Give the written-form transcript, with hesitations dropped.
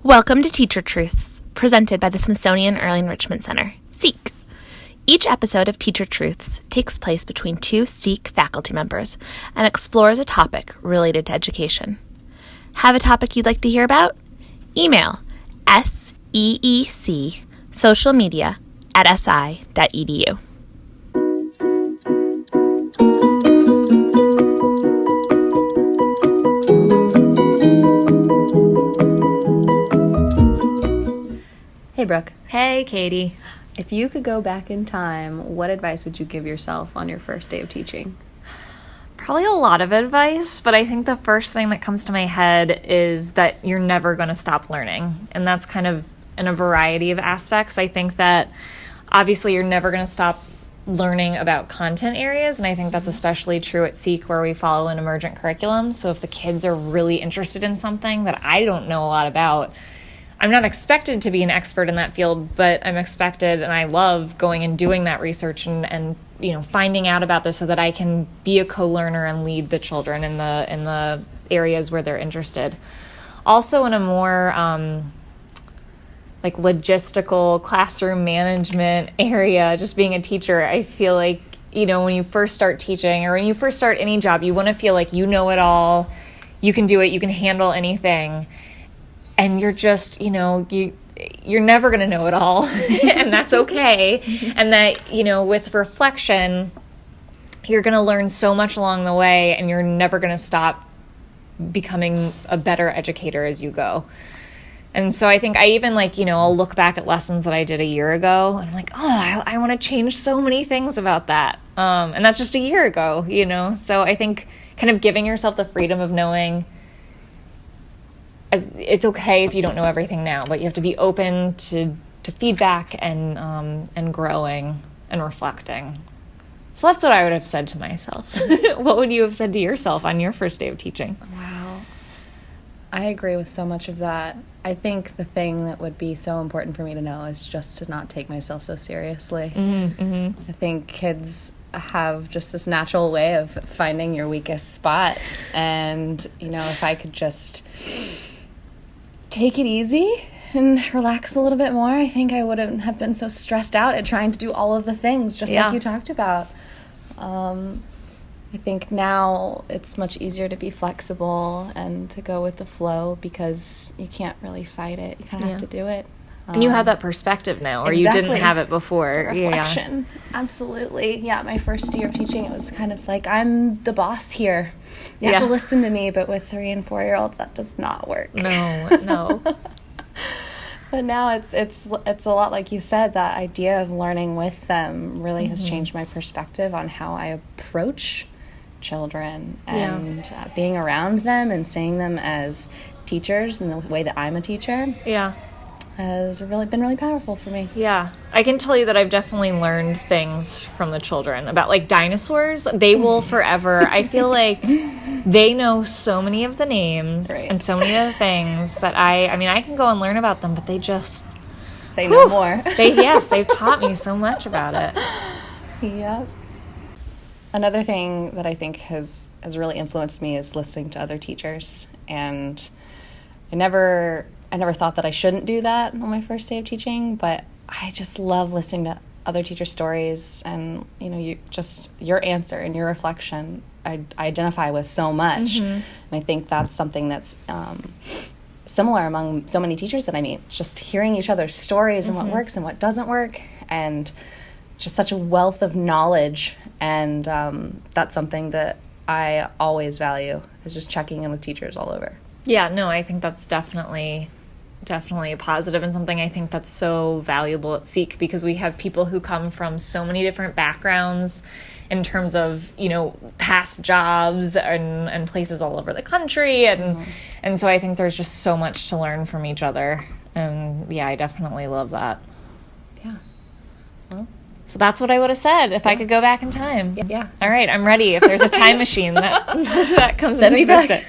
Welcome to Teacher Truths, presented by the Smithsonian Early Enrichment Center, SEEK. Each episode of Teacher Truths takes place between two SEEK faculty members and explores a topic related to education. Have a topic you'd like to hear about? Email seecsocialmedia@si.edu. Hey, Brooke. Hey, Katie. If you could go back in time, what advice would you give yourself on your first day of teaching? Probably a lot of advice, but I think the first thing that comes to my head is that you're never going to stop learning. And that's kind of in a variety of aspects. I think that obviously you're never going to stop learning about content areas, and I think that's especially true at SEEK where we follow an emergent curriculum. So if the kids are really interested in something that I don't know a lot about, I'm not expected to be an expert in that field, but I'm expected, and I love going and doing that research and finding out about this so that I can be a co-learner and lead the children in the areas where they're interested. Also, in a more logistical classroom management area, just being a teacher, I feel like when you first start teaching or when you first start any job, you want to feel like you know it all, you can do it, you can handle anything. And you're just, you're never going to know it all, and that's okay. And that, with reflection, you're going to learn so much along the way, and you're never going to stop becoming a better educator as you go. And so I think I even I'll look back at lessons that I did a year ago, and I'm like, oh, I want to change so many things about that. And that's just a year ago, So I think kind of giving yourself the freedom of knowing it's okay if you don't know everything now, but you have to be open to feedback and growing and reflecting. So that's what I would have said to myself. What would you have said to yourself on your first day of teaching? Wow. I agree with so much of that. I think the thing that would be so important for me to know is just to not take myself so seriously. I think kids have just this natural way of finding your weakest spot. And, if I could just take it easy and relax a little bit more, I think I wouldn't have been so stressed out at trying to do all of the things, just like you talked about. I think now it's much easier to be flexible and to go with the flow because you can't really fight it. You kind of have to do it. And you have that perspective now, or you didn't have it before. Reflection. Yeah. Absolutely. Yeah, my first year of teaching, it was kind of like, I'm the boss here. You have to listen to me, but with 3 and 4-year-olds, that does not work. No. But now it's a lot like you said, that idea of learning with them really has changed my perspective on how I approach children and being around them and seeing them as teachers in the way that I'm a teacher. Yeah. Has been really powerful for me. Yeah. I can tell you that I've definitely learned things from the children about dinosaurs. They will forever. I feel like they know so many of the names and so many of the things that I can go and learn about them, but they know more. They've taught me so much about it. Yep. Another thing that I think has really influenced me is listening to other teachers. And I never thought that I shouldn't do that on my first day of teaching, but I just love listening to other teachers' stories, and your answer and your reflection I identify with so much. And I think that's something that's similar among so many teachers that I meet, just hearing each other's stories and what works and what doesn't work, and just such a wealth of knowledge. And that's something that I always value, is just checking in with teachers all over. Yeah, no, I think that's definitely a positive, and something I think that's so valuable at SEEK, because we have people who come from so many different backgrounds in terms of, past jobs and places all over the country. And so I think there's just so much to learn from each other. And I definitely love that. Yeah. Well, so that's what I would have said if I could go back in time. Yeah. All right, I'm ready. If there's a time machine that comes into existence.